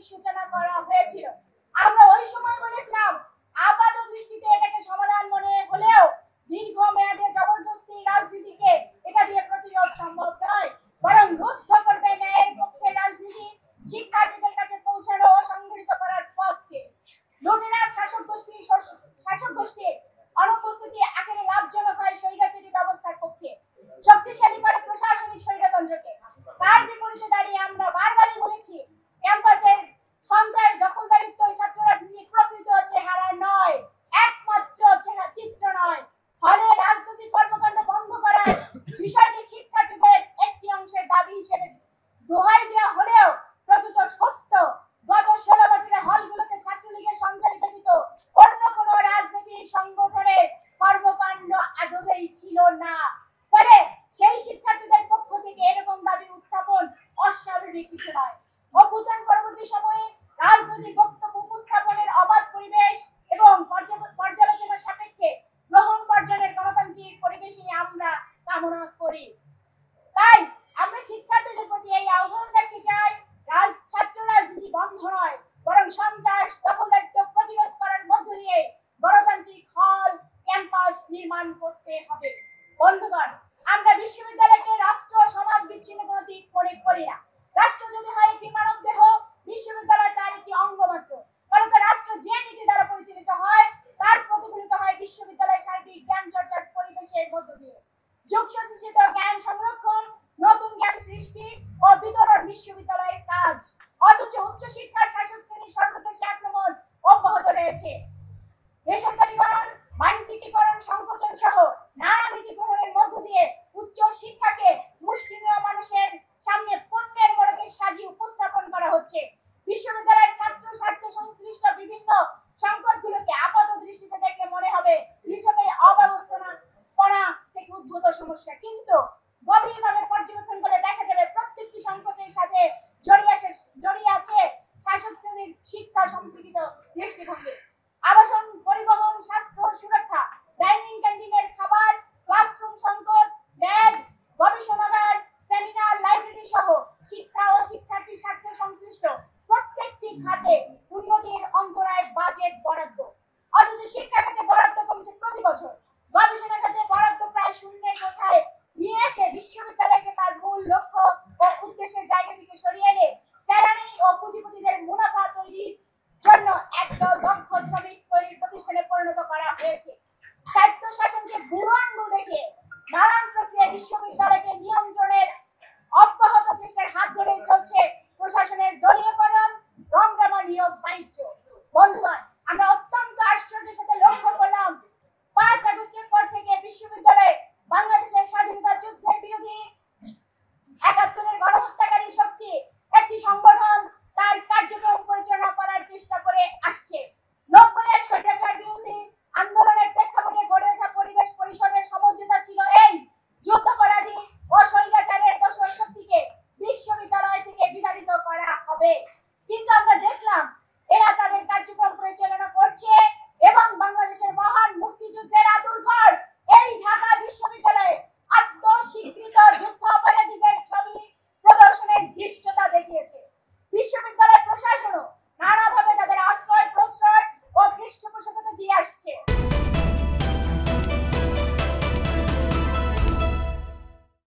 রাজনীতির সূচনা করা হয়েছিল। আমরা ওই সময় বলেছিলাম আপাত দৃষ্টিতে এটাকে সমাধান মনে হলেও দীর্ঘ মেয়াদে জবরদস্তি রাজনীতিকে এটা দিয়ে প্রতিরোধ সম্ভব নয়, বরং রুদ্ধ করবে ন্যায়ের পক্ষে রাজনীতি, শিক্ষার্থীদের কাছে পৌঁছানো ও সংগঠিত করার পক্ষে। লুটেরা শাসক গোষ্ঠীর অনুপস্থিতি আকারে লাভজনক হয় স্বৈরাচারী ব্যবস্থার পক্ষে, শক্তিশালী করে প্রশাসনিক স্বৈরতন্ত্রকে। তার বিপরীতে দাঁড়িয়ে আমরা বারবারই বলেছি ক্যাম্পাসের সন্ত্রাস দখলদারিত্ব ছাত্র রাজনীতির প্রকৃত চেহারা নয়, একমাত্র চিত্র নয়। ফলে রাজনৈতিক কর্মকাণ্ড বন্ধ করার বিষয়টি শিক্ষার্থীদের একটি অংশের দাবি হিসেবে দোহাই দেওয়া হলেও প্রকৃত সত্য গত 16 বছরে হলগুলোতে ছাত্রলীগের সন্ত্রাস ব্যতীত অন্য কোন রাজনৈতিক সংগঠনের কর্মকাণ্ড আদৌই ছিল না। ফলে সেই শিক্ষার্থীদের পক্ষ থেকে এরকম দাবি উত্থাপন অস্বাভাবিক কিছু নয়। অভ্যুত্থান পরবর্তী সময়ে রাজনৈতিক বক্তব্য উপস্থাপনের অবাধ পরিবেশ এবং পর্যালোচনা সাপেক্ষে গ্রহণ বর্জনের গণতান্ত্রিক পরিবেশই আমরা কামনা করি। তাই আমরা শিক্ষার্থীদের প্রতি এই আহ্বান রাখতে চাই, ছাত্র রাজনীতি বন্ধ নয়, বরং সন্ত্রাস দখলদারিত্ব প্রতিরোধ করার মধ্য দিয়ে গণতান্ত্রিক হল ক্যাম্পাস নির্মাণ করতে হবে। বন্ধুগণ, আমরা বিশ্ববিদ্যালয়কে রাষ্ট্র সমাজ বিচ্ছিন্ন কোনো দিক মনে করি না। রাষ্ট্র যদি হয় একটি মানব দেহ, বিশ্ববিদ্যালয় তার একটি অঙ্গ মাত্র। ফলত রাষ্ট্র যে নীতি দ্বারা পরিচালিত হয় তার প্রতিফলিত হয় বিশ্ববিদ্যালয়ের সার্বিক জ্ঞান চর্চার পরিবেশের মধ্য দিয়ে। যুগ সঞ্চিত জ্ঞান সংরক্ষণ, নতুন জ্ঞান সৃষ্টি ও বিতরণ বিশ্ববিদ্যালয়ের কাজ। অথচ উচ্চশিক্ষার শাসক শ্রেণীর সর্বগ্রাসী আক্রমণ অব্যাহত রয়েছে। বেসরকারীকরণ, বাণিজ্যিকীকরণ, সংকোচন সহ নানা নীতি গ্রহণের মধ্য দিয়ে উচ্চ শিক্ষাকে মুষ্টিমেয় মানুষের সামনে পণ্যের মোড়কে সাজিয়ে উপস্থাপন করা হচ্ছে। বিশ্ববিদ্যালয়ের ছাত্র স্বার্থ সংশ্লিষ্ট বিভিন্ন সংকটগুলোকে আপাত দৃষ্টিতে দেখলে মনে হবে নিছকই অব্যবস্থাপনা থেকে উদ্ভূত সমস্যা, কিন্তু গভীরভাবে পর্যবেক্ষণ করে দেখা যাবে প্রত্যেকটি সংকটের সাথে জড়িয়ে আছে শাসক শ্রেণীর শিক্ষা সম্পর্কিত দৃষ্টিভঙ্গি। আবাসন, পরিবহন, স্বাস্থ্য সুরক্ষা, ডাইনিং ক্যান্টিনের খাবার, ক্লাসরুম সংকট, ল্যাব, গবেষণাগার, সেমিনার, লাইব্রেরি সহ শিক্ষা ও শিক্ষার্থীর স্বার্থ সংশ্লিষ্ট প্রত্যেকটি খাতে উন্নতির অন্তরায় বাজেট বরাদ্দ। অথচ শিক্ষা খাতে বরাদ্দ কমছে প্রতি বছর। গবেষণা খাতে বরাদ্দ প্রায় শূন্যের কোঠায় নিয়ে এসে বিশ্ববিদ্যালয়কে তার মূল লক্ষ্য ও উদ্দেশ্যের জায়গা থেকে সরিয়ে এনে কেরানি ও পুঁজিপতিদের মুনাফা তৈরির জন্য একদল দক্ষ শ্রমিক তৈরির প্রতিষ্ঠানে পরিণত করা হয়েছে। স্বায়ত্ত শাসনকে বুড়ো আঙুল দেখিয়ে নানান প্রক্রিয়া বিশ্ববিদ্যালয়কে নিয়ন্ত্রণের অব্যাহত চেষ্টার হাত ধরে চলছে প্রশাসনের দলীয়করণ, রংরামা নিয়োগ বাণিজ্য। বন্ধুগণ, আমরা অত্যন্ত আশ্চর্যের সাথে লক্ষ্য করলাম 5 আগস্টের পর থেকে বিশ্ববিদ্যালয়ে বাংলাদেশের স্বাধীনতা যুদ্ধের বিরোধী 71-এর গণহত্যাকারী শক্তি